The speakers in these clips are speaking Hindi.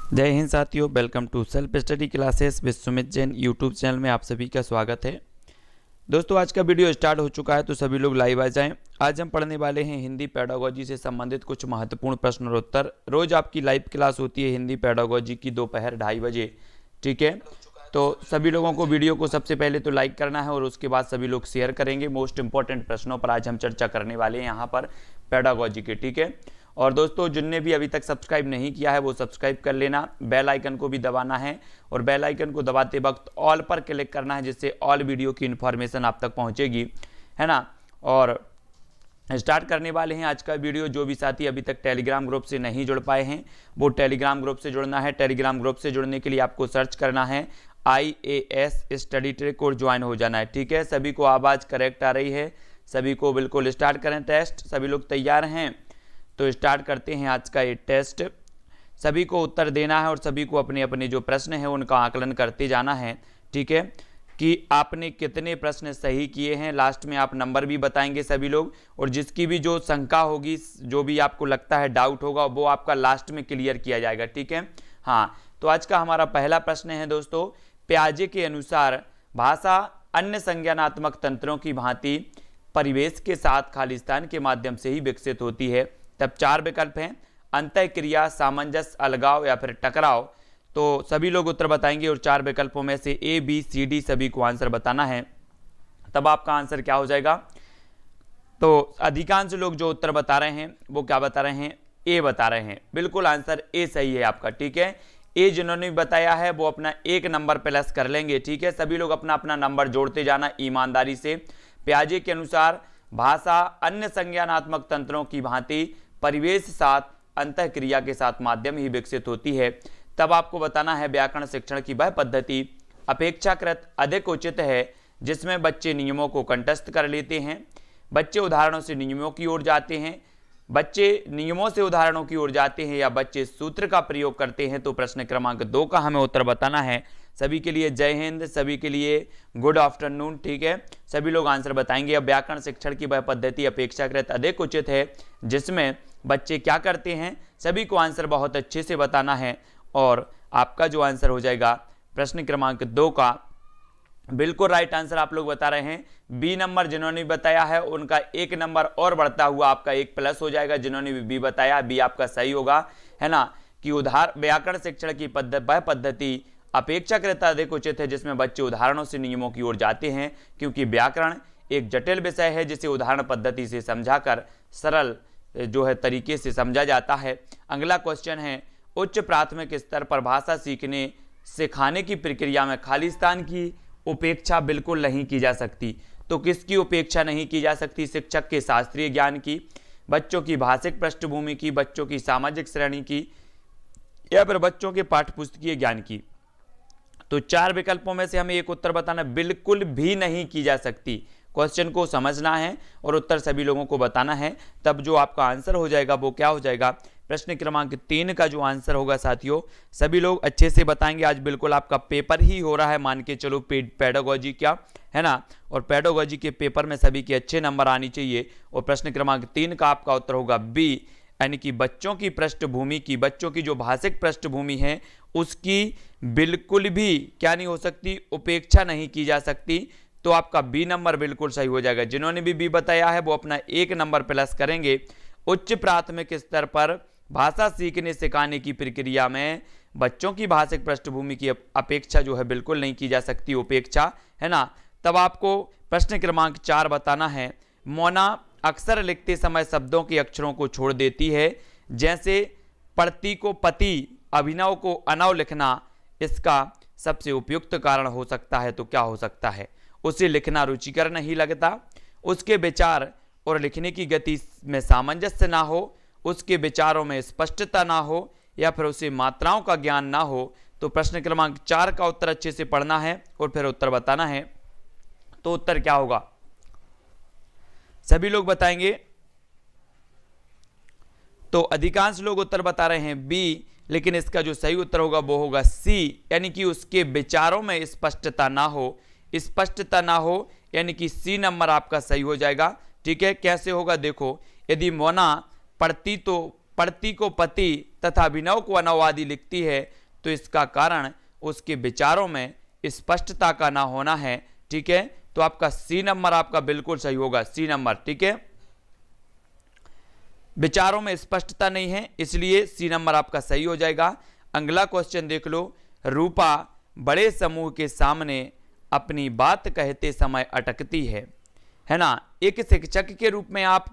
जय हिंद साथियों, welcome to self study classes with Sumit Jain YouTube channel में आप सभी का स्वागत है। दोस्तों, आज का वीडियो स्टार्ट हो चुका है तो सभी लोग लाइव आ जाएं। आज हम पढ़ने वाले हैं हिंदी पेडागोजी से संबंधित कुछ महत्वपूर्ण प्रश्न और उत्तर। रोज आपकी लाइव क्लास होती है हिंदी पेडागोजी की दोपहर 2:30 बजे, ठीक है। तो सभी लोगों को वीडियो को सबसे पहले तो लाइक करना है और उसके बाद सभी लोग शेयर करेंगे। मोस्ट इंपॉर्टेंट प्रश्नों पर आज हम चर्चा करने वाले हैं यहाँ पर पेडागोजी के, ठीक है। और दोस्तों, जिनने भी अभी तक सब्सक्राइब नहीं किया है वो सब्सक्राइब कर लेना, बेल आइकन को भी दबाना है और बेल आइकन को दबाते वक्त ऑल पर क्लिक करना है, जिससे ऑल वीडियो की इन्फॉर्मेशन आप तक पहुंचेगी, है ना। और स्टार्ट करने वाले हैं आज का वीडियो। जो भी साथी अभी तक टेलीग्राम ग्रुप से नहीं जुड़ पाए हैं वो टेलीग्राम ग्रुप से जुड़ना है। टेलीग्राम ग्रुप से जुड़ने के लिए आपको सर्च करना है IAS स्टडी ट्रैक और ज्वाइन हो जाना है, ठीक है। सभी को आवाज़ करेक्ट आ रही है? सभी को बिल्कुल स्टार्ट करें टेस्ट। सभी लोग तैयार हैं तो स्टार्ट करते हैं आज का ये टेस्ट। सभी को उत्तर देना है और सभी को अपने अपने जो प्रश्न है उनका आकलन करते जाना है, ठीक है, कि आपने कितने प्रश्न सही किए हैं। लास्ट में आप नंबर भी बताएंगे सभी लोग, और जिसकी भी जो शंका होगी, जो भी आपको लगता है डाउट होगा, वो आपका लास्ट में क्लियर किया जाएगा, ठीक है। हाँ, तो आज का हमारा पहला प्रश्न है दोस्तों, पियाजे के अनुसार भाषा अन्य संज्ञानात्मक तंत्रों की भांति परिवेश के साथ खालिस्तान के माध्यम से ही विकसित होती है। तब 4 विकल्प हैं, अंतःक्रिया, सामंजस्य, अलगाव या फिर टकराव। तो सभी लोग उत्तर बताएंगे और 4 विकल्पों में से A, B, C, D सभी को आंसर बताना है। तब आपका आंसर क्या हो जाएगा? तो अधिकांश लोग जो उत्तर बता रहे हैं वो क्या बता रहे हैं? A बता रहे हैं। बिल्कुल आंसर A सही है आपका, ठीक है। A जिन्होंने भी बताया है वो अपना 1 नंबर प्लस कर लेंगे, ठीक है। सभी लोग अपना अपना नंबर जोड़ते जाना ईमानदारी से। पियाजे के अनुसार भाषा अन्य संज्ञानात्मक तंत्रों की भांति परिवेश साथ अंतःक्रिया के साथ माध्यम ही विकसित होती है। तब आपको बताना है व्याकरण शिक्षण की वह पद्धति अपेक्षाकृत अधिक उचित है जिसमें बच्चे नियमों को कंठस्थ कर लेते हैं, बच्चे उदाहरणों से नियमों की ओर जाते हैं, बच्चे नियमों से उदाहरणों की ओर जाते हैं या बच्चे सूत्र का प्रयोग करते हैं। तो प्रश्न क्रमांक 2 का हमें उत्तर बताना है। सभी के लिए जय हिंद, सभी के लिए गुड आफ्टरनून, ठीक है। सभी लोग आंसर बताएंगे। अब व्याकरण शिक्षण की वह पद्धति अपेक्षाकृत अधिक उचित है जिसमें बच्चे क्या करते हैं, सभी को आंसर बहुत अच्छे से बताना है। और आपका जो आंसर हो जाएगा प्रश्न क्रमांक 2 का बिल्कुल राइट आंसर आप लोग बता रहे हैं। बी नंबर जिन्होंने बताया है उनका 1 नंबर और बढ़ता हुआ आपका 1 प्लस हो जाएगा। जिन्होंने भी बी बताया, बी आपका सही होगा, है ना, कि व्याकरण शिक्षण की वह पद्धति अपेक्षाकृत अधिक उचित है जिसमें बच्चे उदाहरणों से नियमों की ओर जाते हैं, क्योंकि व्याकरण एक जटिल विषय है जिसे उदाहरण पद्धति से समझाकर सरल जो है तरीके से समझा जाता है। अगला क्वेश्चन है, उच्च प्राथमिक स्तर पर भाषा सीखने सिखाने की प्रक्रिया में खालिस्तान की उपेक्षा बिल्कुल नहीं की जा सकती। तो किसकी उपेक्षा नहीं की जा सकती? शिक्षक के शास्त्रीय ज्ञान की, बच्चों की भाषिक पृष्ठभूमि की, बच्चों की सामाजिक श्रेणी की, या फिर बच्चों के पाठ्यपुस्तकीय ज्ञान की। तो 4 विकल्पों में से हमें एक उत्तर बताना, बिल्कुल भी नहीं की जा सकती। क्वेश्चन को समझना है और उत्तर सभी लोगों को बताना है। तब जो आपका आंसर हो जाएगा वो क्या हो जाएगा? प्रश्न क्रमांक 3 का जो आंसर होगा साथियों, सभी लोग अच्छे से बताएंगे। आज बिल्कुल आपका पेपर ही हो रहा है, मान के चलो पेडागोजी का, है ना। और पेडागोजी के पेपर में सभी के अच्छे नंबर आने चाहिए। और प्रश्न क्रमांक 3 का आपका उत्तर होगा बी, यानी कि बच्चों की पृष्ठभूमि की, बच्चों की जो भाषिक पृष्ठभूमि है उसकी बिल्कुल भी क्या नहीं हो सकती? उपेक्षा नहीं की जा सकती। तो आपका बी नंबर बिल्कुल सही हो जाएगा। जिन्होंने भी बी बताया है वो अपना 1 नंबर प्लस करेंगे। उच्च प्राथमिक स्तर पर भाषा सीखने सिखाने की प्रक्रिया में बच्चों की भाषिक पृष्ठभूमि की अपेक्षा जो है बिल्कुल नहीं की जा सकती, उपेक्षा, है ना। तब आपको प्रश्न क्रमांक 4 बताना है, मोना अक्सर लिखते समय शब्दों के अक्षरों को छोड़ देती है, जैसे पड़ती को पति, अभिनव को अनव लिखना इसका सबसे उपयुक्त कारण हो सकता है। तो क्या हो सकता है? उसे लिखना रुचिकर नहीं लगता, उसके विचार और लिखने की गति में सामंजस्य ना हो, उसके विचारों में स्पष्टता ना हो, या फिर उसे मात्राओं का ज्ञान ना हो। तो प्रश्न क्रमांक 4 का उत्तर अच्छे से पढ़ना है और फिर उत्तर बताना है। तो उत्तर क्या होगा? सभी लोग बताएंगे। तो अधिकांश लोग उत्तर बता रहे हैं बी, लेकिन इसका जो सही उत्तर होगा वो होगा सी, यानी कि उसके विचारों में स्पष्टता ना हो। स्पष्टता ना हो यानी कि सी नंबर आपका सही हो जाएगा, ठीक है। कैसे होगा? देखो, यदि मोना पढ़ती तो पढ़ती को पति तथा अभिनव को अनव आदि लिखती है तो इसका कारण उसके विचारों में स्पष्टता का ना होना है। ठीक है, तो आपका सी नंबर आपका बिल्कुल सही होगा, सी नंबर। ठीक है, विचारों में स्पष्टता नहीं है इसलिए सी नंबर आपका सही हो जाएगा। अगला क्वेश्चन देख लो। रूपा बड़े समूह के सामने अपनी बात कहते समय अटकती है ना। एक शिक्षक के रूप में आप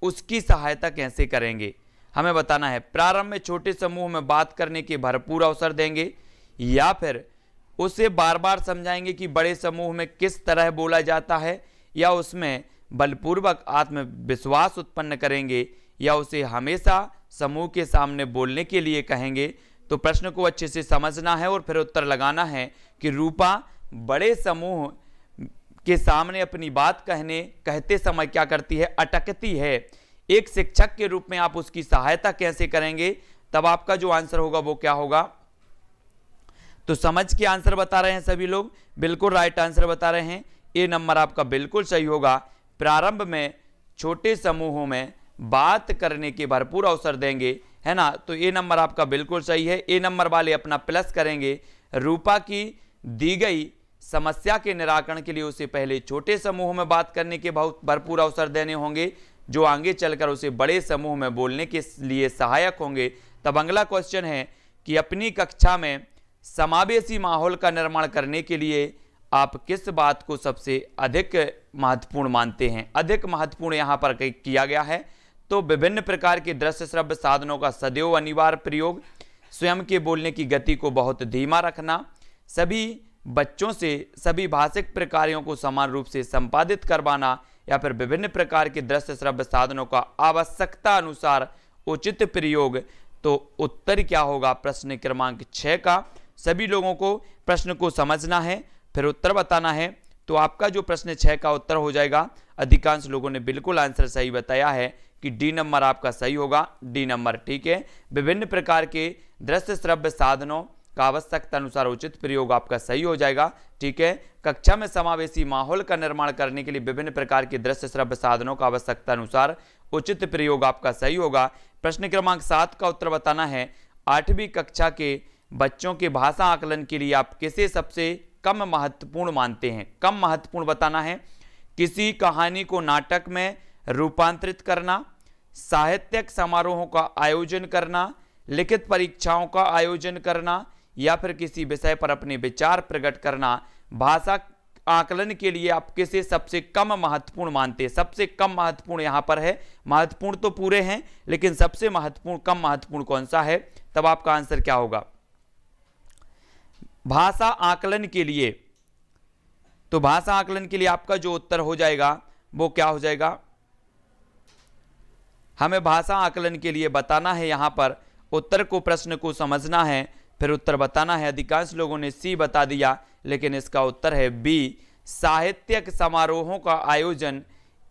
उसकी सहायता कैसे करेंगे, हमें बताना है। प्रारंभ में छोटे समूह में बात करने के भरपूर अवसर देंगे या फिर उसे बार बार समझाएंगे कि बड़े समूह में किस तरह बोला जाता है, या उसमें बलपूर्वक आत्मविश्वास उत्पन्न करेंगे, या उसे हमेशा समूह के सामने बोलने के लिए कहेंगे। तो प्रश्न को अच्छे से समझना है और फिर उत्तर लगाना है कि रूपा बड़े समूह के सामने अपनी बात कहते समय क्या करती है, अटकती है। एक शिक्षक के रूप में आप उसकी सहायता कैसे करेंगे, तब आपका जो आंसर होगा वो क्या होगा। तो समझ के आंसर बता रहे हैं सभी लोग, बिल्कुल राइट आंसर बता रहे हैं। ए नंबर आपका बिल्कुल सही होगा। प्रारंभ में छोटे समूहों में बात करने के भरपूर अवसर देंगे, है ना। तो ए नंबर आपका बिल्कुल सही है। ए नंबर वाले अपना प्लस करेंगे। रूपा की दी गई समस्या के निराकरण के लिए उसे पहले छोटे समूह में बात करने के भरपूर अवसर देने होंगे, जो आगे चलकर उसे बड़े समूह में बोलने के लिए सहायक होंगे। तब अगला क्वेश्चन है कि अपनी कक्षा में समावेशी माहौल का निर्माण करने के लिए आप किस बात को सबसे अधिक महत्वपूर्ण मानते हैं। अधिक महत्वपूर्ण यहाँ पर किया गया है। तो विभिन्न प्रकार के दृश्य श्रव्य साधनों का सदैव अनिवार्य प्रयोग, स्वयं के बोलने की गति को बहुत धीमा रखना, सभी बच्चों से सभी भाषिक प्रकारों को समान रूप से संपादित करवाना, या फिर विभिन्न प्रकार के दृश्य श्रव्य साधनों का आवश्यकता अनुसार उचित प्रयोग। तो उत्तर क्या होगा प्रश्न क्रमांक 6 का। सभी लोगों को प्रश्न को समझना है फिर उत्तर बताना है। तो आपका जो प्रश्न 6 का उत्तर हो जाएगा, अधिकांश लोगों ने बिल्कुल आंसर सही बताया है कि डी नंबर आपका सही होगा, डी नंबर। ठीक है, विभिन्न प्रकार के दृश्य श्रव्य साधनों का आवश्यकता अनुसार उचित प्रयोग आपका सही हो जाएगा। ठीक है, कक्षा में समावेशी माहौल का निर्माण करने के लिए विभिन्न प्रकार के दृश्य श्रव्य साधनों का आवश्यकता अनुसार उचित प्रयोग आपका सही होगा। प्रश्न क्रमांक 7 का उत्तर बताना है। 8वीं कक्षा के बच्चों के भाषा आकलन के लिए आप किसे सबसे कम महत्वपूर्ण मानते हैं। कम महत्वपूर्ण बताना है। किसी कहानी को नाटक में रूपांतरित करना, साहित्यिक समारोहों का आयोजन करना, लिखित परीक्षाओं का आयोजन करना, या फिर किसी विषय पर अपने विचार प्रकट करना। भाषा आकलन के लिए आप किसे सबसे कम महत्वपूर्ण मानते हैं। सबसे कम महत्वपूर्ण यहाँ पर है, महत्वपूर्ण तो पूरे हैं लेकिन सबसे महत्वपूर्ण कम महत्वपूर्ण कौन सा है, तब आपका आंसर क्या होगा। भाषा आकलन के लिए, तो भाषा आकलन के लिए आपका जो उत्तर हो जाएगा वो क्या हो जाएगा। हमें भाषा आकलन के लिए बताना है, यहाँ पर उत्तर को प्रश्न को समझना है फिर उत्तर बताना है। अधिकांश लोगों ने सी बता दिया लेकिन इसका उत्तर है बी, साहित्यिक समारोहों का आयोजन।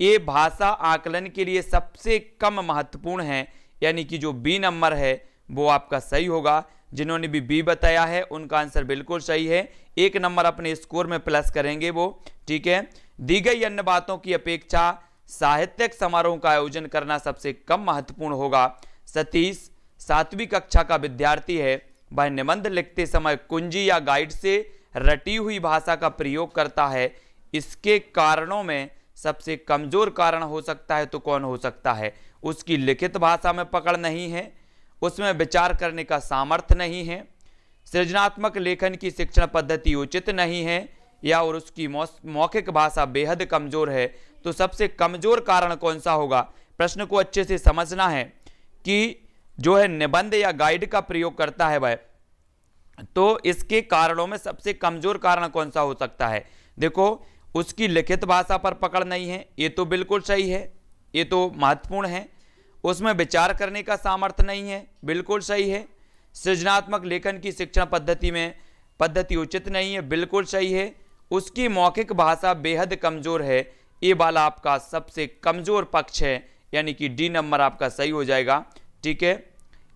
ये भाषा आकलन के लिए सबसे कम महत्वपूर्ण है, यानी कि जो बी नंबर है वो आपका सही होगा। जिन्होंने भी बी बताया है उनका आंसर बिल्कुल सही है। 1 नंबर अपने स्कोर में प्लस करेंगे वो। ठीक है, दी गई अन्य बातों की अपेक्षा साहित्यिक समारोह का आयोजन करना सबसे कम महत्वपूर्ण होगा। सतीश 7वीं कक्षा का विद्यार्थी है। वह निबंध लिखते समय कुंजी या गाइड से रटी हुई भाषा का प्रयोग करता है। इसके कारणों में सबसे कमजोर कारण हो सकता है तो कौन हो सकता है। उसकी लिखित भाषा में पकड़ नहीं है, उसमें विचार करने का सामर्थ्य नहीं है, सृजनात्मक लेखन की शिक्षण पद्धति उचित नहीं है, या और उसकी मौखिक भाषा बेहद कमजोर है। तो सबसे कमजोर कारण कौन सा होगा। प्रश्न को अच्छे से समझना है कि जो है निबंध या गाइड का प्रयोग करता है वह, तो इसके कारणों में सबसे कमजोर कारण कौन सा हो सकता है। देखो, उसकी लिखित भाषा पर पकड़ नहीं है, ये तो बिल्कुल सही है, ये तो महत्वपूर्ण है। उसमें विचार करने का सामर्थ्य नहीं है, बिल्कुल सही है। सृजनात्मक लेखन की शिक्षण पद्धति उचित नहीं है, बिल्कुल सही है। उसकी मौखिक भाषा बेहद कमजोर है, ये वाला आपका सबसे कमजोर पक्ष है, यानी कि डी नंबर आपका सही हो जाएगा। ठीक है,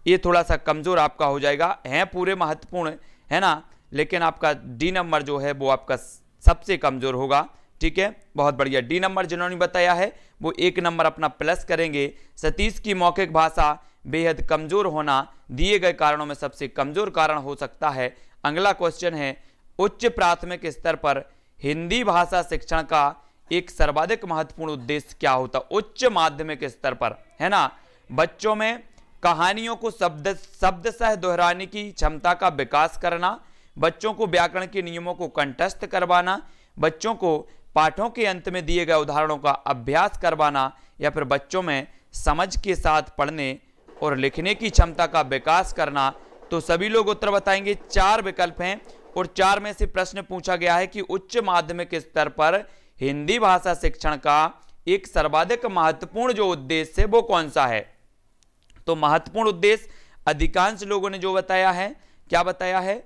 ये थोड़ा सा कमजोर आपका हो जाएगा। हैं पूरे महत्वपूर्ण है ना, लेकिन आपका डी नंबर जो है वो आपका सबसे कमजोर होगा। ठीक है, बहुत बढ़िया। डी नंबर जिन्होंने बताया है वो 1 नंबर अपना प्लस करेंगे। सतीश की मौखिक भाषा बेहद कमजोर होना दिए गए कारणों में सबसे कमजोर कारण हो सकता है। अगला क्वेश्चन है, उच्च प्राथमिक स्तर पर हिंदी भाषा शिक्षण का एक सर्वाधिक महत्वपूर्ण उद्देश्य क्या होता? उच्च माध्यमिक स्तर पर, है ना, बच्चों में कहानियों को शब्दशः दोहराने की क्षमता का विकास करना, बच्चों को व्याकरण के नियमों को कंठस्थ करवाना, बच्चों को पाठों के अंत में दिए गए उदाहरणों का अभ्यास करवाना, या फिर बच्चों में समझ के साथ पढ़ने और लिखने की क्षमता का विकास करना। तो सभी लोग उत्तर बताएंगे। 4 विकल्प हैं और 4 में से प्रश्न पूछा गया है कि उच्च माध्यमिक स्तर पर हिंदी भाषा शिक्षण का एक सर्वाधिक महत्वपूर्ण जो उद्देश्य है वो कौन सा है? तो महत्वपूर्ण उद्देश्य अधिकांश लोगों ने जो बताया है, क्या बताया है?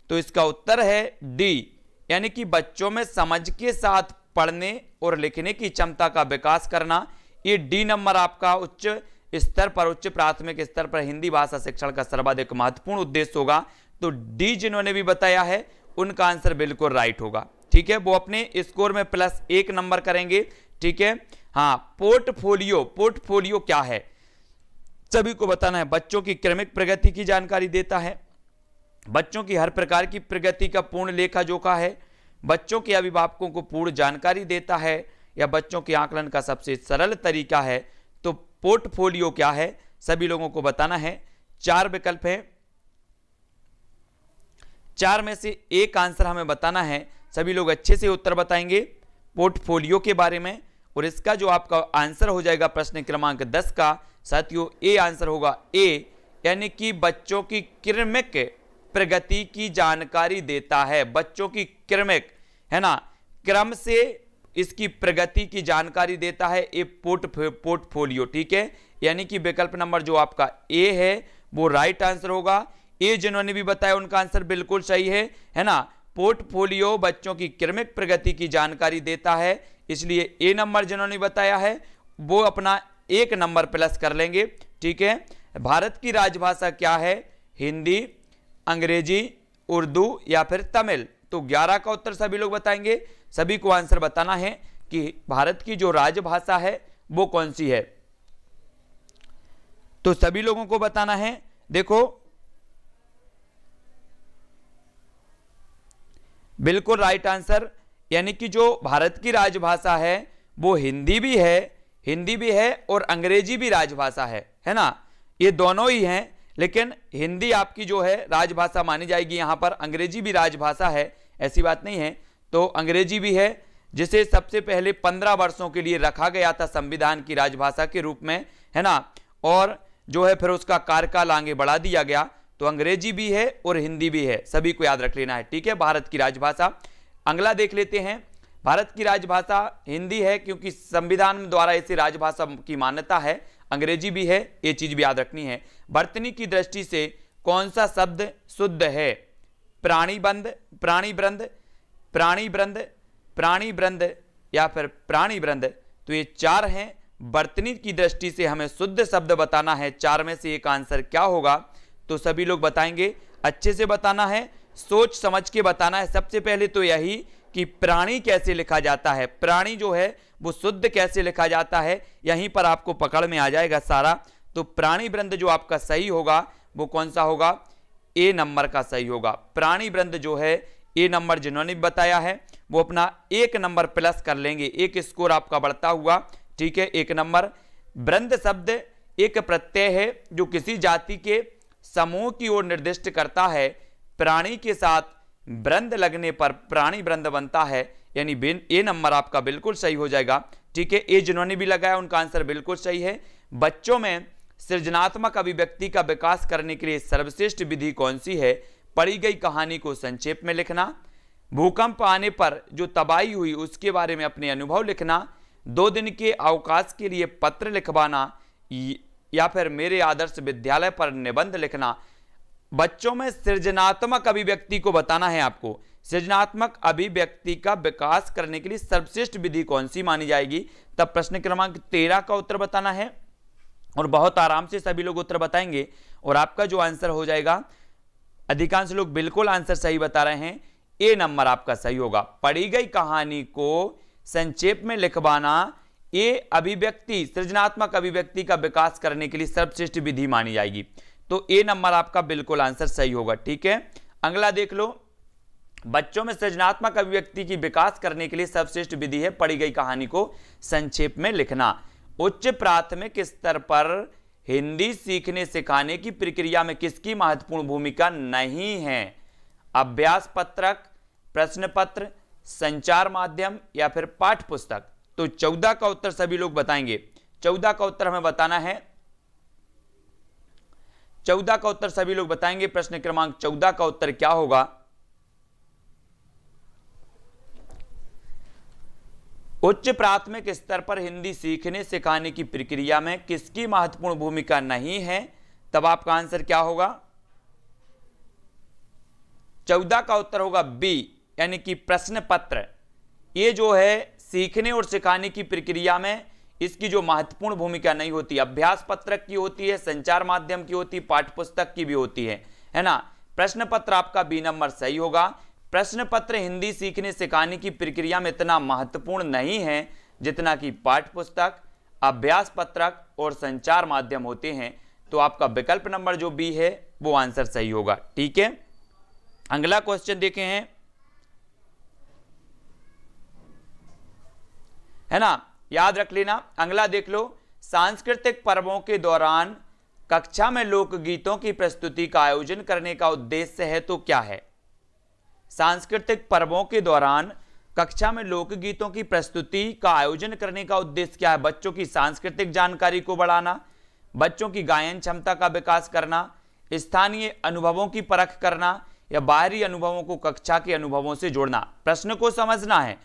तो इसका उत्तर है डी, यानी कि बच्चों में समझ के साथ पढ़ने और लिखने की क्षमता का विकास करना। ये डी नंबर आपका उच्च स्तर पर, उच्च प्राथमिक स्तर पर हिंदी भाषा शिक्षण का सर्वाधिक महत्वपूर्ण उद्देश्य होगा। तो डी जिन्होंने भी बताया है उनका आंसर बिल्कुल राइट होगा। ठीक है, वो अपने स्कोर में +1 नंबर करेंगे। ठीक है, हाँ, पोर्टफोलियो क्या है सभी को बताना है। बच्चों की क्रमिक प्रगति की जानकारी देता है, बच्चों की हर प्रकार की प्रगति का पूर्ण लेखा जोखा है, बच्चों के अभिभावकों को पूर्ण जानकारी देता है, या बच्चों के आकलन का सबसे सरल तरीका है। तो पोर्टफोलियो क्या है सभी लोगों को बताना है। 4 विकल्प है, 4 में से एक आंसर हमें बताना है। सभी लोग अच्छे से उत्तर बताएंगे पोर्टफोलियो के बारे में, और इसका जो आपका आंसर हो जाएगा प्रश्न क्रमांक 10 का, साथियों ए आंसर होगा ए, यानी कि बच्चों की क्रमिक प्रगति की जानकारी देता है। बच्चों की क्रमिक, है ना, क्रम से इसकी प्रगति की जानकारी देता है ये पोर्टफोलियो। ठीक है, यानी कि विकल्प नंबर जो आपका ए है वो राइट आंसर होगा। ए जिन्होंने भी बताया उनका आंसर बिल्कुल सही है ना। पोर्टफोलियो बच्चों की क्रमिक प्रगति की जानकारी देता है, इसलिए ए नंबर जिन्होंने बताया है वो अपना 1 नंबर प्लस कर लेंगे। ठीक है, भारत की राजभाषा क्या है? हिंदी, अंग्रेजी, उर्दू या फिर तमिल? तो 11 का उत्तर सभी लोग बताएंगे। सभी को आंसर बताना है कि भारत की जो राजभाषा है वो कौन सी है। तो सभी लोगों को बताना है। देखो, बिल्कुल राइट आंसर, यानी कि जो भारत की राजभाषा है वो हिंदी भी है और अंग्रेजी भी राजभाषा है ना। ये दोनों ही हैं, लेकिन हिंदी आपकी जो है राजभाषा मानी जाएगी यहाँ पर, अंग्रेजी भी राजभाषा है, ऐसी बात नहीं है। तो अंग्रेजी भी है, जिसे सबसे पहले 15 वर्षों के लिए रखा गया था संविधान की राजभाषा के रूप में, है ना, और जो है फिर उसका कार्यकाल आगे बढ़ा दिया गया। तो अंग्रेजी भी है और हिंदी भी है, सभी को याद रख लेना है। ठीक है, भारत की राजभाषा। अगला देख लेते हैं, भारत की राजभाषा हिंदी है क्योंकि संविधान द्वारा इसे राजभाषा की मान्यता है। अंग्रेजी भी है, ये चीज भी याद रखनी है। वर्तनी की दृष्टि से कौन सा शब्द शुद्ध है? प्राणीबंध, प्राणीवृंद, प्राणीवृंद, प्राणीवृंद या फिर प्राणीवृंद? तो ये 4 हैं। वर्तनी की दृष्टि से हमें शुद्ध शब्द बताना है। 4 में से एक आंसर क्या होगा? तो सभी लोग बताएंगे, अच्छे से बताना है, सोच समझ के बताना है। सबसे पहले तो यही कि प्राणी कैसे लिखा जाता है, प्राणी जो है वो शुद्ध कैसे लिखा जाता है, यहीं पर आपको पकड़ में आ जाएगा सारा। तो प्राणीवृंद जो आपका सही होगा वो कौन सा होगा? ए नंबर का सही होगा। प्राणीवृंद जो है, ए नंबर जिन्होंने बताया है वो अपना 1 नंबर प्लस कर लेंगे, एक स्कोर आपका बढ़ता हुआ। ठीक है, 1 नंबर। वृंद शब्द एक प्रत्यय है जो किसी जाति के समूह की ओर निर्दिष्ट करता है। प्राणी के साथ वृंद लगने पर प्राणी वृंद बनता है, यानी ए नंबर आपका बिल्कुल सही हो जाएगा। ठीक है, ए जिन्होंने भी लगाया उनका आंसर बिल्कुल सही है। बच्चों में सृजनात्मक अभिव्यक्ति का विकास करने के लिए सर्वश्रेष्ठ विधि कौन सी है? पढ़ी गई कहानी को संक्षेप में लिखना, भूकंप आने पर जो तबाही हुई उसके बारे में अपने अनुभव लिखना, 2 दिन के अवकाश के लिए पत्र लिखवाना, या फिर मेरे आदर्श विद्यालय पर निबंध लिखना। बच्चों में सृजनात्मक अभिव्यक्ति को बताना है आपको। सृजनात्मक अभिव्यक्ति का विकास करने के लिए सर्वश्रेष्ठ विधि कौन सी मानी जाएगी? तब प्रश्न क्रमांक 13 का उत्तर बताना है, और बहुत आराम से सभी लोग उत्तर बताएंगे। और आपका जो आंसर हो जाएगा, अधिकांश लोग बिल्कुल आंसर सही बता रहे हैं, ए नंबर आपका सही होगा। पढ़ी गई कहानी को संक्षेप में लिखवाना ये अभिव्यक्ति, सृजनात्मक अभिव्यक्ति का विकास करने के लिए सर्वश्रेष्ठ विधि मानी जाएगी। तो ए नंबर आपका बिल्कुल आंसर सही होगा। ठीक है, अगला देख लो, बच्चों में सृजनात्मक अभिव्यक्ति की विकास करने के लिए सर्वश्रेष्ठ विधि है पढ़ी गई कहानी को संक्षेप में लिखना। उच्च प्राथमिक स्तर पर हिंदी सीखने सिखाने की प्रक्रिया में किसकी महत्वपूर्ण भूमिका नहीं है? अभ्यास पत्रक, प्रश्न पत्र, संचार माध्यम या फिर पाठ्य पुस्तक? तो 14 का उत्तर सभी लोग बताएंगे। 14 का उत्तर हमें बताना है। 14 का उत्तर सभी लोग बताएंगे। प्रश्न क्रमांक 14 का उत्तर क्या होगा? उच्च प्राथमिक स्तर पर हिंदी सीखने सिखाने की प्रक्रिया में किसकी महत्वपूर्ण भूमिका नहीं है? तब आपका आंसर क्या होगा? 14 का उत्तर होगा बी, यानी कि प्रश्न पत्र। ये जो है सीखने और सिखाने की प्रक्रिया में इसकी जो महत्वपूर्ण भूमिका नहीं होती, अभ्यास पत्रक की होती है, संचार माध्यम की होती है, पाठ्य पुस्तक की भी होती है ना। प्रश्न पत्र आपका बी नंबर सही होगा। प्रश्न पत्र हिंदी सीखने सिखाने की प्रक्रिया में इतना महत्वपूर्ण नहीं है जितना कि पाठ्य पुस्तक, अभ्यास पत्रक और संचार माध्यम होते हैं। तो आपका विकल्प नंबर जो बी है वो आंसर सही होगा। ठीक है, अगला क्वेश्चन देखे हैं, है ना, याद रख लेना। अगला देख लो, सांस्कृतिक पर्वों के दौरान कक्षा में लोकगीतों की प्रस्तुति का आयोजन करने का उद्देश्य है तो क्या है? सांस्कृतिक पर्वों के दौरान कक्षा में लोकगीतों की प्रस्तुति का आयोजन करने का उद्देश्य क्या है? बच्चों की सांस्कृतिक जानकारी को बढ़ाना, बच्चों की गायन क्षमता का विकास करना, स्थानीय अनुभवों की परख करना या बाहरी अनुभवों को कक्षा के अनुभवों से जोड़ना? प्रश्न को समझना है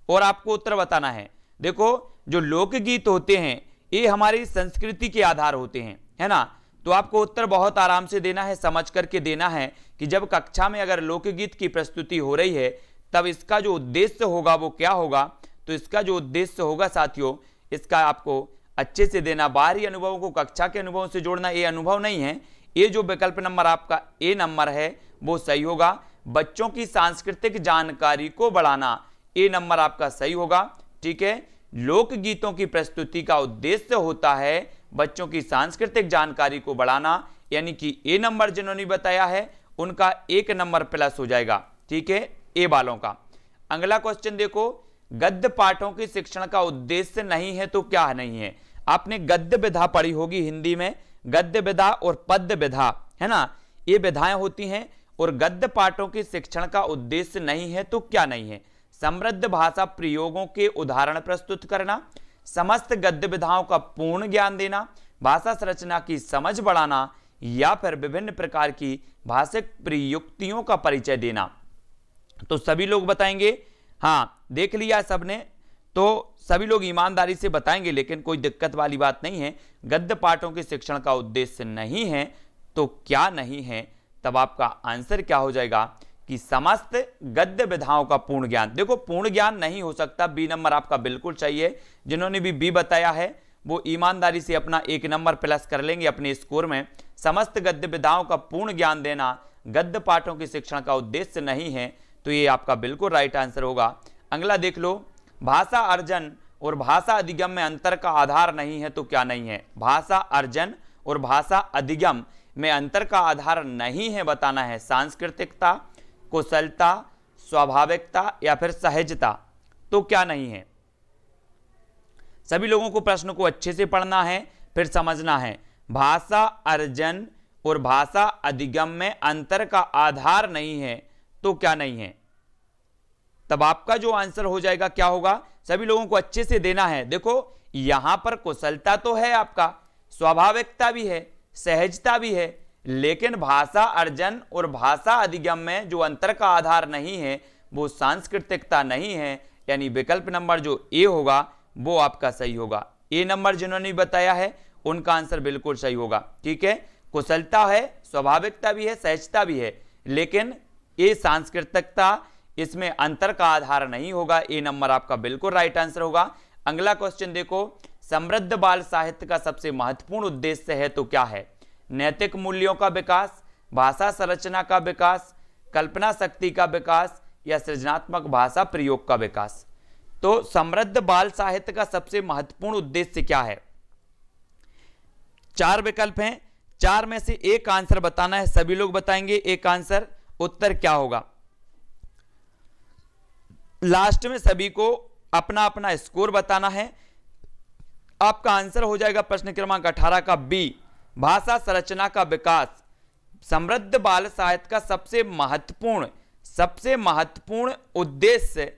और आपको उत्तर बताना है। देखो, जो लोकगीत होते हैं ये हमारी संस्कृति के आधार होते हैं, है ना। तो आपको उत्तर बहुत आराम से देना है, समझ करके देना है कि जब कक्षा में अगर लोकगीत की प्रस्तुति हो रही है तब इसका जो उद्देश्य होगा वो क्या होगा? तो इसका जो उद्देश्य होगा साथियों, इसका आपको अच्छे से देना, बाहरी अनुभवों को कक्षा के अनुभवों से जोड़ना। ये अनुभव नहीं है, ये जो विकल्प नंबर आपका ए नंबर है वो सही होगा। बच्चों की सांस्कृतिक जानकारी को बढ़ाना, ए नंबर आपका सही होगा। ठीक है, लोकगीतों की प्रस्तुति का उद्देश्य होता है बच्चों की सांस्कृतिक जानकारी को बढ़ाना, यानी कि ए नंबर जिन्होंने बताया है उनका 1 नंबर प्लस हो जाएगा। ठीक है, ए वालों का। अगला क्वेश्चन देखो, गद्य पाठों की शिक्षण का उद्देश्य नहीं है तो क्या नहीं है? आपने गद्य विधा पढ़ी होगी हिंदी में, गद्य विधा और पद्य विधा, है ना, ये विधाएं होती हैं। और गद्य पाठों के शिक्षण का उद्देश्य नहीं है तो क्या नहीं है? समृद्ध भाषा प्रयोगों के उदाहरण प्रस्तुत करना, समस्त गद्य विधाओं का पूर्ण ज्ञान देना, भाषा संरचना की समझ बढ़ाना या फिर विभिन्न प्रकार की भाषिक प्रयुक्तियों का परिचय देना? तो सभी लोग बताएंगे। हाँ, देख लिया सबने, तो सभी लोग ईमानदारी से बताएंगे, लेकिन कोई दिक्कत वाली बात नहीं है। गद्य पाठों के शिक्षण का उद्देश्य नहीं है तो क्या नहीं है? तब आपका आंसर क्या हो जाएगा कि समस्त गद्य विधाओं का पूर्ण ज्ञान। देखो, पूर्ण ज्ञान नहीं हो सकता, बी नंबर आपका बिल्कुल चाहिए। जिन्होंने भी बी बताया है वो ईमानदारी से अपना 1 नंबर प्लस कर लेंगे अपने स्कोर में। समस्त गद्य विधाओं का पूर्ण ज्ञान देना गद्य पाठों के शिक्षण का उद्देश्य नहीं है, तो ये आपका बिल्कुल राइट आंसर होगा। अगला देख लो, भाषा अर्जन और भाषा अधिगम में अंतर का आधार नहीं है तो क्या नहीं है? भाषा अर्जन और भाषा अधिगम में अंतर का आधार नहीं है बताना है। सांस्कृतिकता, कुशलता, स्वाभाविकता या फिर सहजता? तो क्या नहीं है? सभी लोगों को प्रश्न को अच्छे से पढ़ना है, फिर समझना है। भाषा अर्जन और भाषा अधिगम में अंतर का आधार नहीं है तो क्या नहीं है? तब आपका जो आंसर हो जाएगा क्या होगा? सभी लोगों को अच्छे से देना है। देखो, यहां पर कुशलता तो है आपका, स्वाभाविकता भी है, सहजता भी है, लेकिन भाषा अर्जन और भाषा अधिगम में जो अंतर का आधार नहीं है वो सांस्कृतिकता नहीं है, यानी विकल्प नंबर जो ए होगा वो आपका सही होगा। ए नंबर जिन्होंने बताया है उनका आंसर बिल्कुल सही होगा। ठीक है, कुशलता है, स्वाभाविकता भी है, सहजता भी है, लेकिन ये सांस्कृतिकता, इसमें अंतर का आधार नहीं होगा। ए नंबर आपका बिल्कुल राइट आंसर होगा। अगला क्वेश्चन देखो, समृद्ध बाल साहित्य का सबसे महत्वपूर्ण उद्देश्य है तो क्या है? नैतिक मूल्यों का विकास, भाषा संरचना का विकास, कल्पना शक्ति का विकास या सृजनात्मक भाषा प्रयोग का विकास? तो समृद्ध बाल साहित्य का सबसे महत्वपूर्ण उद्देश्य क्या है? 4 विकल्प हैं, 4 में से एक आंसर बताना है। सभी लोग बताएंगे एक आंसर, उत्तर क्या होगा। लास्ट में सभी को अपना अपना स्कोर बताना है। आपका आंसर हो जाएगा प्रश्न क्रमांक 18 का बी, भाषा संरचना का विकास। समृद्ध बाल साहित्य का सबसे महत्वपूर्ण उद्देश्य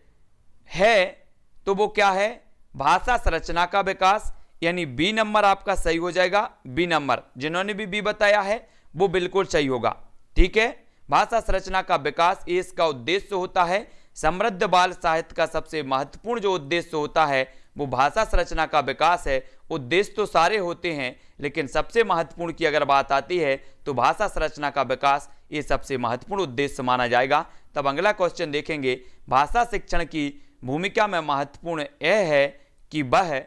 है, तो वो क्या है? भाषा संरचना का विकास, यानी बी नंबर आपका सही हो जाएगा। बी नंबर, जिन्होंने भी बी बताया है वो बिल्कुल सही होगा। ठीक है, भाषा संरचना का विकास ये इसका उद्देश्य होता है। समृद्ध बाल साहित्य का सबसे महत्वपूर्ण जो उद्देश्य होता है वो भाषा संरचना का विकास है। उद्देश्य तो सारे होते हैं, लेकिन सबसे महत्वपूर्ण की अगर बात आती है तो भाषा संरचना का विकास ये सबसे महत्वपूर्ण उद्देश्य माना जाएगा। तब अगला क्वेश्चन देखेंगे, भाषा शिक्षण की भूमिका में महत्वपूर्ण यह है कि वह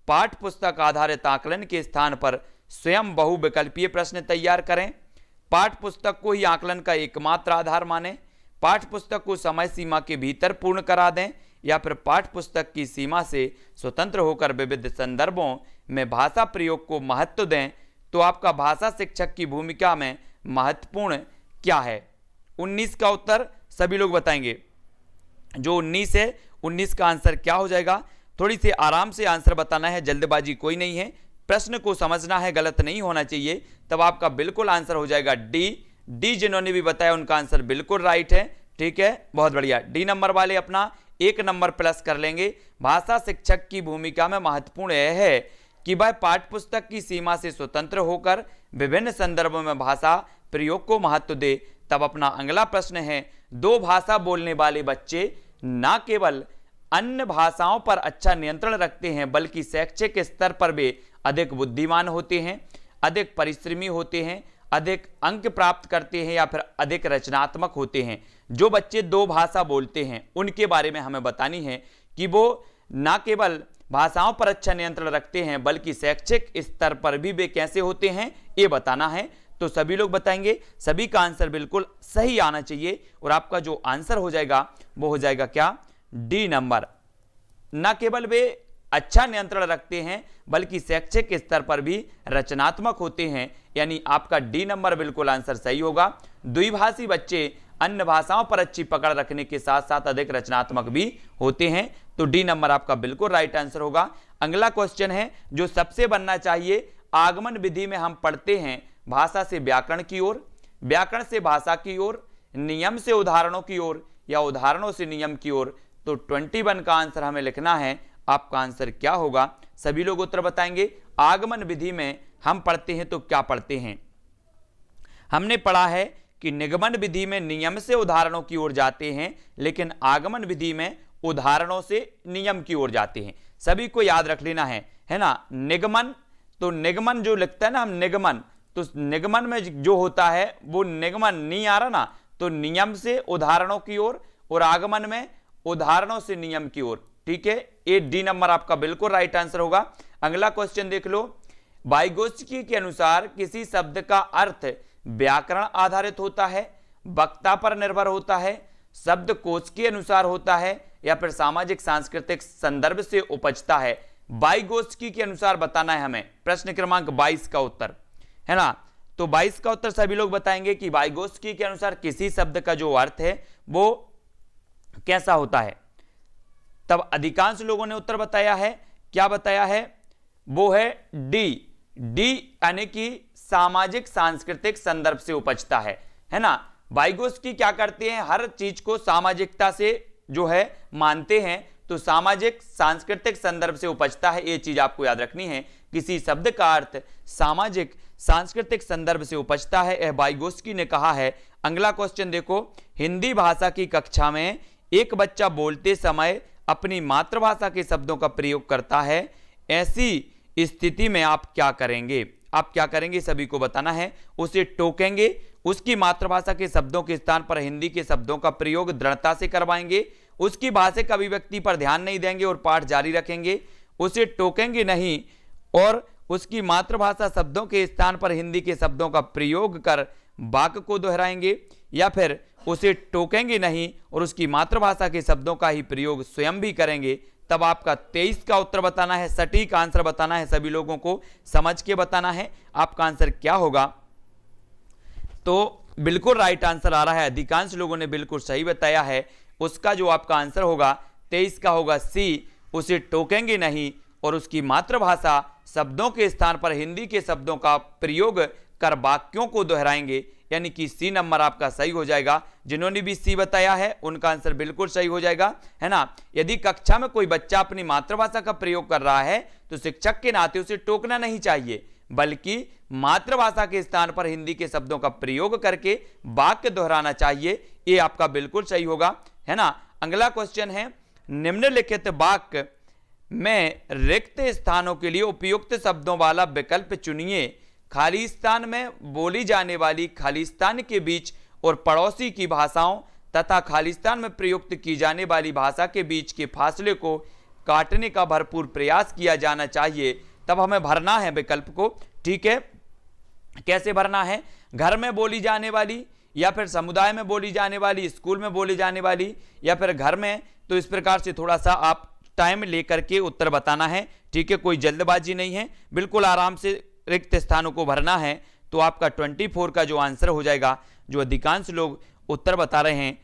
पाठ्य पुस्तक आधारित आकलन के स्थान पर स्वयं बहुविकल्पीय प्रश्न तैयार करें, पाठ्य पुस्तक को ही आकलन का एकमात्र आधार माने, पाठ्य पुस्तक को समय सीमा के भीतर पूर्ण करा दें, या फिर पाठ्य पुस्तक की सीमा से स्वतंत्र होकर विविध संदर्भों में भाषा प्रयोग को महत्व दें। तो आपका भाषा शिक्षक की भूमिका में महत्वपूर्ण क्या है? 19 का उत्तर सभी लोग बताएंगे। जो 19 है, 19 का आंसर क्या हो जाएगा? थोड़ी सी आराम से आंसर बताना है, जल्दबाजी कोई नहीं है, प्रश्न को समझना है, गलत नहीं होना चाहिए। तब आपका बिल्कुल आंसर हो जाएगा डी। जिन्होंने भी बताया उनका आंसर बिल्कुल राइट है। ठीक है, बहुत बढ़िया। डी नंबर वाले अपना 1 नंबर प्लस कर लेंगे। भाषा शिक्षक की भूमिका में महत्वपूर्ण यह है कि वह पाठ्य पुस्तक की सीमा से स्वतंत्र होकर विभिन्न संदर्भों में भाषा प्रयोग को महत्व दे। तब अपना अगला प्रश्न है, 2 भाषा बोलने वाले बच्चे न केवल अन्य भाषाओं पर अच्छा नियंत्रण रखते हैं, बल्कि शैक्षिक स्तर पर वे अधिक बुद्धिमान होते हैं, अधिक परिश्रमी होते हैं, अधिक अंक प्राप्त करते हैं, या फिर अधिक रचनात्मक होते हैं। जो बच्चे 2 भाषा बोलते हैं उनके बारे में हमें बतानी है कि वो न केवल भाषाओं पर अच्छा नियंत्रण रखते हैं, बल्कि शैक्षिक स्तर पर भी वे कैसे होते हैं, ये बताना है। तो सभी लोग बताएंगे, सभी का आंसर बिल्कुल सही आना चाहिए, और आपका जो आंसर हो जाएगा वो हो जाएगा क्या? D number. न केवल वे अच्छा नियंत्रण रखते हैं, बल्कि शैक्षिक स्तर पर भी रचनात्मक होते हैं, यानी आपका डी नंबर बिल्कुल आंसर सही होगा। द्विभाषी बच्चे अन्य भाषाओं पर अच्छी पकड़ रखने के साथ साथ अधिक रचनात्मक भी होते हैं। तो डी नंबर आपका बिल्कुल राइट आंसर होगा। अगला क्वेश्चन है जो सबसे बनना चाहिए, आगमन विधि में हम पढ़ते हैं भाषा से व्याकरण की ओर, व्याकरण से भाषा की ओर, नियम से उदाहरणों की ओर, या उदाहरणों से नियम की ओर। तो 21 का आंसर हमें लिखना है। आपका आंसर क्या होगा? सभी लोग उत्तर बताएंगे। आगमन विधि में हम पढ़ते हैं तो क्या पढ़ते हैं? हमने पढ़ा है कि निगमन विधि में नियम से उदाहरणों की ओर जाते हैं, लेकिन आगमन विधि में उदाहरणों से नियम की ओर जाते हैं। सभी को याद रख लेना है ना। निगमन, तो निगमन जो लिखता है ना हम निगमन, तो निगमन में जो होता है वो निगमन नहीं आ रहा ना, तो नियम से उदाहरणों की ओर, और आगमन में उदाहरणों से नियम की ओर। ठीक है, ये डी नंबर आपका बिल्कुल राइट आंसर होगा। अगला क्वेश्चन देख लो, वाइगोत्स्की के अनुसार किसी शब्द का अर्थ व्याकरण आधारित होता है, वक्ता पर निर्भर होता है, शब्दकोश के अनुसार होता है, या फिर सामाजिक सांस्कृतिक संदर्भ से उपजता है? वाइगोत्स्की के अनुसार बताना है हमें। प्रश्न क्रमांक 22 का उत्तर है ना। तो 22 का उत्तर सभी लोग बताएंगे कि वाइगोत्स्की के अनुसार किसी शब्द का जो अर्थ है वो कैसा होता है। तब अधिकांश लोगों ने उत्तर बताया है, क्या बताया है? वो है डी यानी कि सामाजिक सांस्कृतिक संदर्भ से उपजता है ना। वाइगोत्स्की क्या करते हैं? हर चीज को सामाजिकता से जो है मानते हैं, तो सामाजिक सांस्कृतिक संदर्भ से उपजता है, ये चीज आपको याद रखनी है। किसी शब्द का अर्थ सामाजिक सांस्कृतिक संदर्भ से उपजता है, यह वाइगोत्स्की ने कहा है। अगला क्वेश्चन देखो, हिंदी भाषा की कक्षा में एक बच्चा बोलते समय अपनी मातृभाषा के शब्दों का प्रयोग करता है, ऐसी स्थिति में आप क्या करेंगे? आप क्या करेंगे सभी को बताना है। उसे टोकेंगे, उसकी मातृभाषा के शब्दों के स्थान पर हिंदी के शब्दों का प्रयोग दृढ़ता से करवाएंगे, उसकी भाषिक अभिव्यक्ति पर ध्यान नहीं देंगे और पाठ जारी रखेंगे, उसे टोकेंगे नहीं और उसकी मातृभाषा शब्दों के स्थान पर हिंदी के शब्दों का प्रयोग कर वाक्य को दोहराएंगे, या फिर उसे टोकेंगे नहीं और उसकी मातृभाषा के शब्दों का ही प्रयोग स्वयं भी करेंगे। तब आपका 23 का उत्तर बताना है, सटीक आंसर बताना है, सभी लोगों को समझ के बताना है आपका आंसर क्या होगा। तो बिल्कुल राइट आंसर आ रहा है, अधिकांश लोगों ने बिल्कुल सही बताया है। उसका जो आपका आंसर होगा 23 का होगा सी, उसे टोकेंगे नहीं और उसकी मातृभाषा शब्दों के स्थान पर हिंदी के शब्दों का प्रयोग कर वाक्यों को दोहराएंगे, यानी कि सी नंबर आपका सही हो जाएगा। जिन्होंने भी सी बताया है उनका आंसर बिल्कुल सही हो जाएगा, है ना। यदि कक्षा में कोई बच्चा अपनी मातृभाषा का प्रयोग कर रहा है तो शिक्षक के नाते उसे टोकना नहीं चाहिए, बल्कि मातृभाषा के स्थान पर हिंदी के शब्दों का प्रयोग करके वाक्य दोहराना चाहिए। ये आपका बिल्कुल सही होगा, है ना। अगला क्वेश्चन है, निम्नलिखित वाक्य में रिक्त स्थानों के लिए उपयुक्त शब्दों वाला विकल्प चुनिए। खालिस्तान में बोली जाने वाली खालिस्तान के बीच और पड़ोसी की भाषाओं तथा खालिस्तान में प्रयुक्त की जाने वाली भाषा के बीच के फासले को काटने का भरपूर प्रयास किया जाना चाहिए। तब हमें भरना है विकल्प को, ठीक है। कैसे भरना है? घर में बोली जाने वाली, या फिर समुदाय में बोली जाने वाली, स्कूल में बोली जाने वाली, या फिर घर में। तो इस प्रकार से थोड़ा सा आप टाइम लेकर के उत्तर बताना है, ठीक है। कोई जल्दबाजी नहीं है, बिल्कुल आराम से रिक्त स्थानों को भरना है। तो आपका 24 का जो आंसर हो जाएगा, जो अधिकांश लोग उत्तर बता रहे हैं,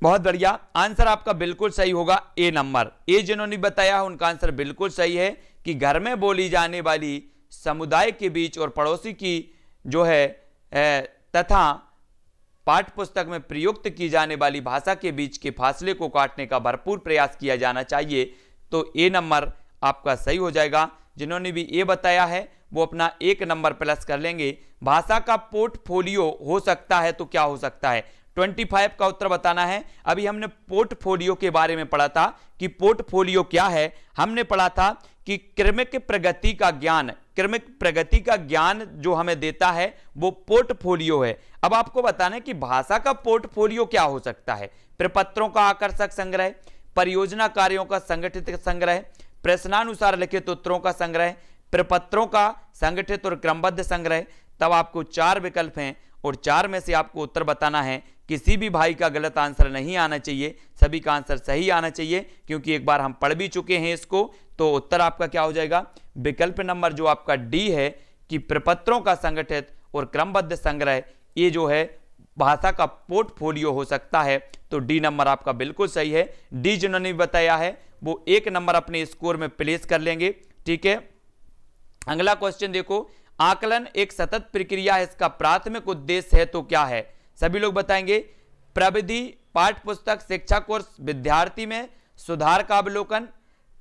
बहुत बढ़िया आंसर आपका बिल्कुल सही होगा ए नंबर। ए जिन्होंने बताया है उनका आंसर बिल्कुल सही है कि घर में बोली जाने वाली समुदाय के बीच और पड़ोसी की जो है तथा पाठ्य पुस्तक में प्रयुक्त की जाने वाली भाषा के बीच के फासले को काटने का भरपूर प्रयास किया जाना चाहिए। तो ए नंबर आपका सही हो जाएगा। जिन्होंने भी ए बताया है वो अपना 1 नंबर प्लस कर लेंगे। भाषा का पोर्टफोलियो हो सकता है तो क्या हो सकता है? 25 का उत्तर बताना है। अभी हमने पोर्टफोलियो के बारे में पढ़ा था कि पोर्टफोलियो क्या है। हमने पढ़ा था कि क्रमिक प्रगति का ज्ञान, क्रमिक प्रगति का ज्ञान जो हमें देता है वो पोर्टफोलियो है। अब आपको बताना है कि भाषा का पोर्टफोलियो क्या हो सकता है। प्रपत्रों का आकर्षक संग्रह, परियोजना कार्यों का संगठित संग्रह, प्रश्नानुसार लिखित उत्तरों का संग्रह, प्रपत्रों का संगठित और क्रमबद्ध संग्रह। तब आपको 4 विकल्प हैं और 4 में से आपको उत्तर बताना है। किसी भी भाई का गलत आंसर नहीं आना चाहिए, सभी का आंसर सही आना चाहिए, क्योंकि एक बार हम पढ़ भी चुके हैं इसको। तो उत्तर आपका क्या हो जाएगा? विकल्प नंबर जो आपका डी है कि प्रपत्रों का संगठित और क्रमबद्ध संग्रह, ये जो है भाषा का पोर्टफोलियो हो सकता है। तो डी नंबर आपका बिल्कुल सही है। डी जिन्होंने बताया है वो 1 नंबर अपने स्कोर में प्लेस कर लेंगे, ठीक है। अगला क्वेश्चन देखो, आकलन एक सतत प्रक्रिया है, इसका प्राथमिक उद्देश्य है तो क्या है? सभी लोग बताएंगे। प्रविधि, पाठ्य पुस्तक, शिक्षा कोर्स, विद्यार्थी में सुधार का अवलोकन,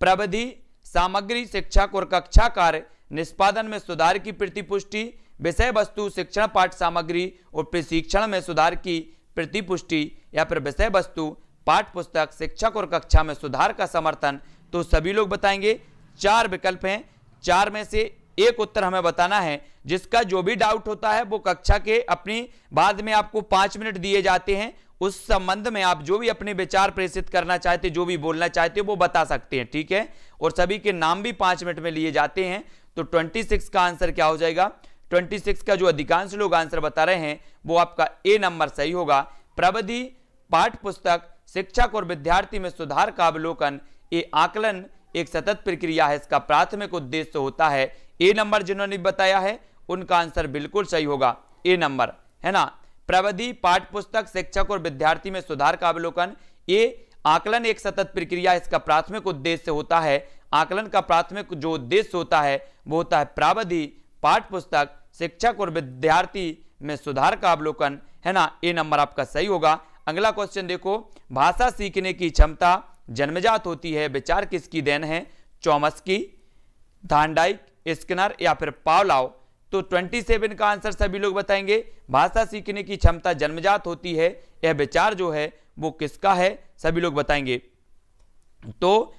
प्रविधि, सामग्री, शिक्षक और कक्षा कार्य निष्पादन में सुधार की प्रतिपुष्टि, विषय वस्तु, शिक्षण पाठ्य सामग्री और प्रशिक्षण में सुधार की प्रतिपुष्टि, या फिर विषय वस्तु, पाठ्य पुस्तक, शिक्षक और कक्षा में सुधार का समर्थन। तो सभी लोग बताएंगे। 4 विकल्प हैं, 4 में से एक उत्तर हमें बताना है। जिसका जो भी डाउट होता है वो कक्षा के अपनी बाद में आपको 5 मिनट दिए जाते हैं, उस संबंध में आप जो भी अपने विचार प्रेषित करना चाहते, जो भी बोलना चाहते वो बता सकते हैं, ठीक है। और सभी के नाम भी 5 मिनट में लिए जाते हैं। तो 26 का आंसर क्या हो जाएगा? 26 का जो अधिकांश लोग आंसर बता रहे हैं वो आपका ए नंबर सही होगा। प्रविधि, पाठ्य पुस्तक, शिक्षक और विद्यार्थी में सुधार का अवलोकन, ये आकलन एक सतत प्रक्रिया है, इसका प्राथमिक उद्देश्य होता है। ए नंबर जिन्होंने बताया है उनका आंसर बिल्कुल सही होगा, ए नंबर, है ना। प्रविधि, पाठ्य पुस्तक, शिक्षक और विद्यार्थी में सुधार का अवलोकन, ये आकलन एक सतत प्रक्रिया, इसका प्राथमिक उद्देश्य होता है। आकलन का प्राथमिक जो उद्देश्य होता है वो होता है प्रविधि, पाठ्य पुस्तक, शिक्षक और विद्यार्थी में सुधार का अवलोकन, है ना। ए नंबर आपका सही होगा। अगला क्वेश्चन देखो, भाषा सीखने की क्षमता जन्मजात होती है, विचार किसकी देन है? चॉम्स्की, थार्नडाइक, स्किनर या फिर पावलोव। तो 27 का आंसर सभी लोग बताएंगे। भाषा सीखने की क्षमता जन्मजात होती है, यह विचार जो है वो किसका है? सभी लोग बताएंगे। तो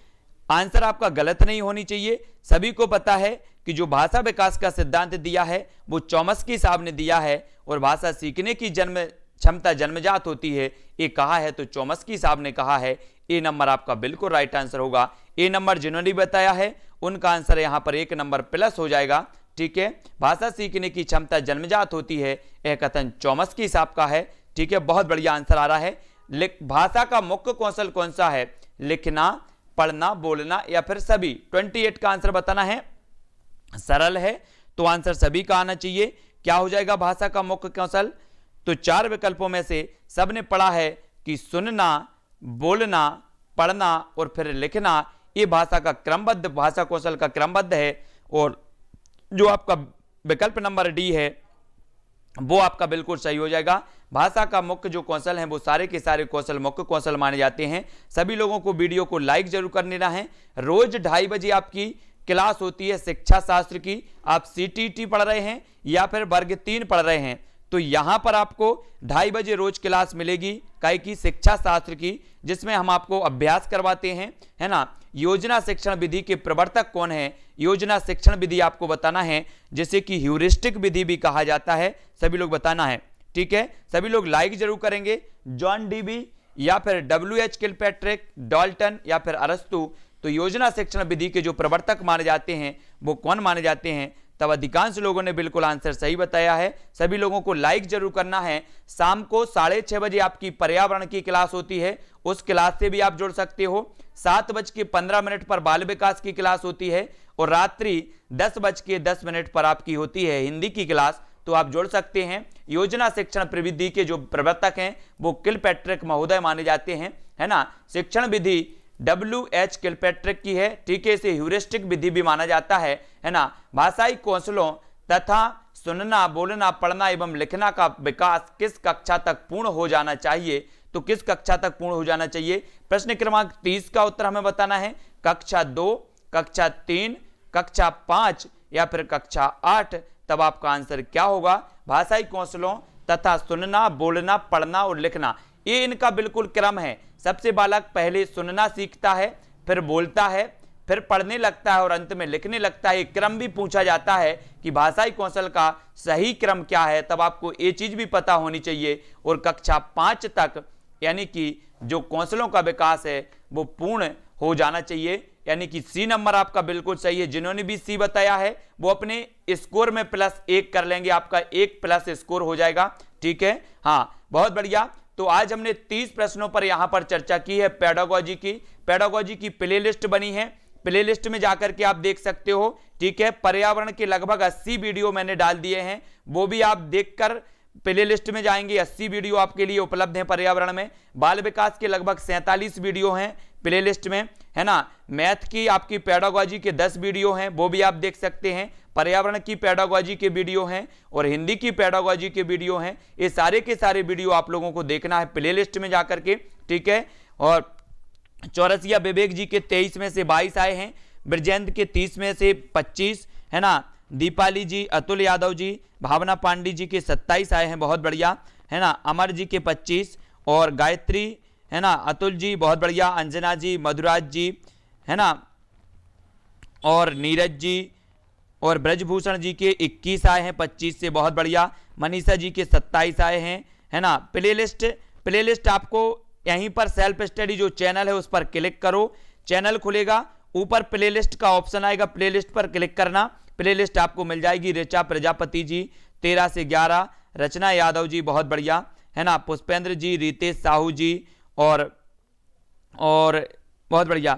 आंसर आपका गलत नहीं होनी चाहिए। सभी को पता है कि जो भाषा विकास का सिद्धांत दिया है वो चॉम्स्की साहब ने दिया है, और भाषा सीखने की क्षमता जन्मजात होती है ये कहा है तो चॉम्स्की साहब ने कहा है। ए नंबर आपका बिल्कुल राइट आंसर होगा। ए नंबर जिन्होंने बताया है उनका आंसर यहां पर 1 नंबर प्लस हो जाएगा, ठीक है। भाषा सीखने की क्षमता जन्मजात होती है, यह कथन चॉम्स्की साहब का है, ठीक है। बहुत बढ़िया आंसर आ रहा है। भाषा का मुख्य कौशल कौन सा है? लिखना, पढ़ना, बोलना या फिर सभी? 28 का आंसर बताना है। सरल है तो आंसर सभी का आना चाहिए। क्या हो जाएगा भाषा का मुख्य कौशल? तो 4 विकल्पों में से सबने पढ़ा है कि सुनना, बोलना, पढ़ना और फिर लिखना, ये भाषा का क्रमबद्ध, भाषा कौशल का क्रमबद्ध है। और जो आपका विकल्प नंबर डी है वो आपका बिल्कुल सही हो जाएगा। भाषा का मुख्य जो कौशल है वो सारे के सारे कौशल मुख्य कौशल माने जाते हैं। सभी लोगों को वीडियो को लाइक जरूर कर लेना है। रोज 2:30 बजे आपकी क्लास होती है शिक्षा शास्त्र की। आप सीटीटी पढ़ रहे हैं या फिर वर्ग 3 पढ़ रहे हैं तो यहां पर आपको 2:30 बजे रोज क्लास मिलेगी काय की शिक्षा शास्त्र की, जिसमें हम आपको अभ्यास करवाते हैं, है ना। योजना शिक्षण विधि के प्रवर्तक कौन है? योजना शिक्षण विधि आपको बताना है, जिसे कि ह्यूरिस्टिक विधि भी कहा जाता है। सभी लोग बताना है, ठीक है। सभी लोग लाइक जरूर करेंगे। जॉन डीबी या फिर WH किलपैट्रिक, डाल्टन या फिर अरस्तु, तो योजना शिक्षण विधि के जो प्रवर्तक माने जाते हैं वो कौन माने जाते हैं? तब अधिकांश लोगों ने बिल्कुल आंसर सही बताया है। सभी लोगों को लाइक जरूर करना है। शाम को 6:30 बजे आपकी पर्यावरण की क्लास होती है, उस क्लास से भी आप जुड़ सकते हो। 7:15 पर बाल विकास की क्लास होती है और रात्रि 10:10 पर आपकी होती है हिंदी की क्लास, तो आप जुड़ सकते हैं। योजना शिक्षण प्रविधि के जो प्रवर्तक हैं वो किलपैट्रिक महोदय माने जाते हैं, है ना। शिक्षण विधि WH किलपैट्रिक की है, ठीक है। इसे ह्यूरिस्टिक विधि भी माना जाता है ना। भाषाई कौशलों तथा सुनना, बोलना, पढ़ना एवं लिखना का विकास किस कक्षा तक पूर्ण हो जाना चाहिए? तो किस कक्षा तक पूर्ण हो जाना चाहिए? प्रश्न क्रमांक 30 का उत्तर हमें बताना है। कक्षा 2, कक्षा 3, कक्षा 5 या फिर कक्षा 8? तब आपका आंसर क्या होगा? भाषाई कौशलों तथा सुनना, बोलना, पढ़ना और लिखना, ये इनका बिल्कुल क्रम है। सबसे बालक पहले सुनना सीखता है, फिर बोलता है, फिर पढ़ने लगता है और अंत में लिखने लगता है। क्रम भी पूछा जाता है कि भाषाई कौशल का सही क्रम क्या है, तब आपको ये चीज भी पता होनी चाहिए। और कक्षा 5 तक यानी कि जो कौशलों का विकास है वो पूर्ण हो जाना चाहिए, यानी कि सी नंबर आपका बिल्कुल सही है। जिन्होंने भी सी बताया है वो अपने स्कोर में +1 कर लेंगे, आपका 1+ स्कोर हो जाएगा, ठीक है। हाँ, बहुत बढ़िया। तो आज हमने 30 प्रश्नों पर यहां पर चर्चा की है। पेडागोजी की प्लेलिस्ट बनी है, प्लेलिस्ट में जाकर के आप देख सकते हो, ठीक है। पर्यावरण के लगभग 80 वीडियो मैंने डाल दिए हैं, वो भी आप देखकर प्लेलिस्ट में जाएंगे। 80 वीडियो आपके लिए उपलब्ध हैं पर्यावरण में। बाल विकास के लगभग 47 वीडियो हैं प्लेलिस्ट में, है ना। मैथ की आपकी पेडागोजी के 10 वीडियो हैं, वो भी आप देख सकते हैं। पर्यावरण की पेडागोजी के वीडियो हैं और हिंदी की पेडागोजी के वीडियो हैं। ये सारे के सारे वीडियो आप लोगों को देखना है प्लेलिस्ट में जाकर के, ठीक है। और चौरसिया विवेक जी के 23 में से 22 आए हैं, ब्रजेंद्र के 30 में से 25, है ना। दीपाली जी, अतुल यादव जी, भावना पांडे जी के 27 आए हैं, बहुत बढ़िया, है ना। अमर जी के 25 और गायत्री, है ना। अतुल जी बहुत बढ़िया, अंजना जी, मधुराज जी, है ना, और नीरज जी और ब्रजभूषण जी के 21 आए हैं 25 से, बहुत बढ़िया। मनीषा जी के 27 आए हैं, है ना। प्लेलिस्ट आपको यहीं पर सेल्फ स्टडी जो चैनल है उस पर क्लिक करो, चैनल खुलेगा, ऊपर प्लेलिस्ट का ऑप्शन आएगा, प्लेलिस्ट पर क्लिक करना, प्लेलिस्ट आपको मिल जाएगी। ऋचा प्रजापति जी 13 से 11, रचना यादव जी बहुत बढ़िया, है ना। पुष्पेंद्र जी, रितेश साहू जी और बहुत बढ़िया,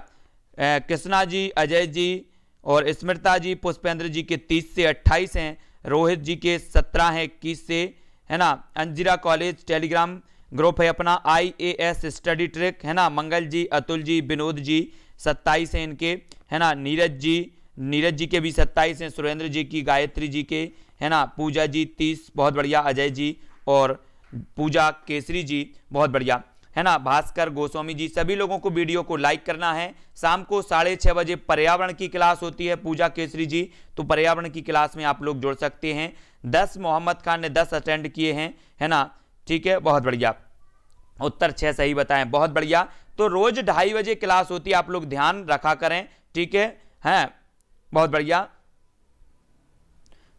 कृष्णा जी, अजय जी और स्मृता जी, पुष्पेंद्र जी के 30 से 28 हैं, रोहित जी के 17 हैं 21 से, है ना। अंजिरा कॉलेज टेलीग्राम ग्रुप है अपना, IAS स्टडी ट्रिक, है ना। मंगल जी, अतुल जी, विनोद जी 27 हैं इनके, है ना। नीरज जी के भी 27 हैं, सुरेंद्र जी की, गायत्री जी के, है ना। पूजा जी 30, बहुत बढ़िया, अजय जी और पूजा केसरी जी बहुत बढ़िया, है ना। भास्कर गोस्वामी जी, सभी लोगों को वीडियो को लाइक करना है। शाम को 6:30 बजे पर्यावरण की क्लास होती है, पूजा केसरी जी, तो पर्यावरण की क्लास में आप लोग जुड़ सकते हैं। 10 मोहम्मद खान ने 10 अटेंड किए हैं, है ना, ठीक है, बहुत बढ़िया। उत्तर 6 सही बताएं, बहुत बढ़िया। तो रोज 2:30 बजे क्लास होती है, आप लोग ध्यान रखा करें, ठीक है, हैं, बहुत बढ़िया।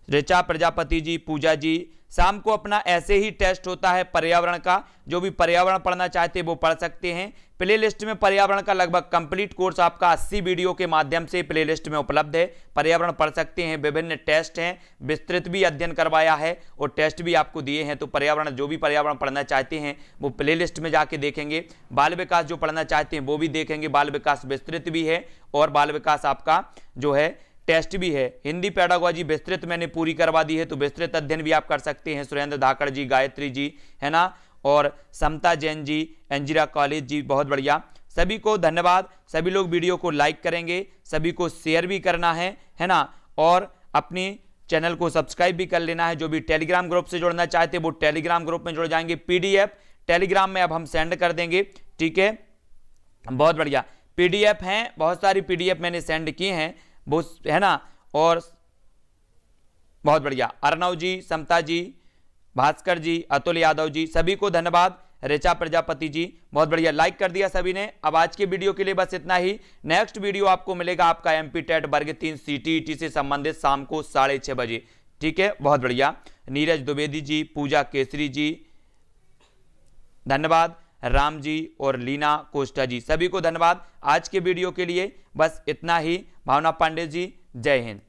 ऋचा प्रजापति जी, पूजा जी शाम को अपना ऐसे ही टेस्ट होता है पर्यावरण का। जो भी पर्यावरण पढ़ना चाहते हैं वो पढ़ सकते हैं। प्ले लिस्ट में पर्यावरण का लगभग कंप्लीट कोर्स आपका 80 वीडियो के माध्यम से प्ले लिस्ट में उपलब्ध है। पर्यावरण पढ़ सकते हैं। विभिन्न टेस्ट हैं, विस्तृत भी अध्ययन करवाया है और टेस्ट भी आपको दिए हैं। तो पर्यावरण, जो भी पर्यावरण पढ़ना चाहते हैं वो प्ले लिस्ट में जाके देखेंगे। बाल विकास जो पढ़ना चाहते हैं वो भी देखेंगे। बाल विकास विस्तृत भी है और बाल विकास आपका जो है टेस्ट भी है। हिंदी पेडागोजी विस्तृत मैंने पूरी करवा दी है, तो विस्तृत अध्ययन भी आप कर सकते हैं। सुरेंद्र धाकड़ जी, गायत्री जी, है ना, और समता जैन जी, अंजिरा कॉलेज जी, बहुत बढ़िया। सभी को धन्यवाद। सभी लोग वीडियो को लाइक करेंगे, सभी को शेयर भी करना है ना, और अपनी चैनल को सब्सक्राइब भी कर लेना है। जो भी टेलीग्राम ग्रुप से जुड़ना चाहते हैं वो टेलीग्राम ग्रुप में जुड़ जाएंगे। पीडीएफ टेलीग्राम में अब हम सेंड कर देंगे, ठीक है, बहुत बढ़िया। पीडीएफ हैं, बहुत सारी पीडीएफ मैंने सेंड की हैं, वो है ना, और बहुत बढ़िया। अर्णव जी, समता जी, भास्कर जी, अतुल यादव जी, सभी को धन्यवाद। ऋचा प्रजापति जी, बहुत बढ़िया, लाइक कर दिया सभी ने। अब आज के वीडियो के लिए बस इतना ही। नेक्स्ट वीडियो आपको मिलेगा आपका एमपी टेट वर्ग 3 सीटीईटी से संबंधित शाम को 6:30 बजे, ठीक है, बहुत बढ़िया। नीरज द्विवेदी जी, पूजा केसरी जी, धन्यवाद। राम जी और लीना कोस्टा जी, सभी को धन्यवाद। आज के वीडियो के लिए बस इतना ही। भावना पांडे जी, जय हिंद।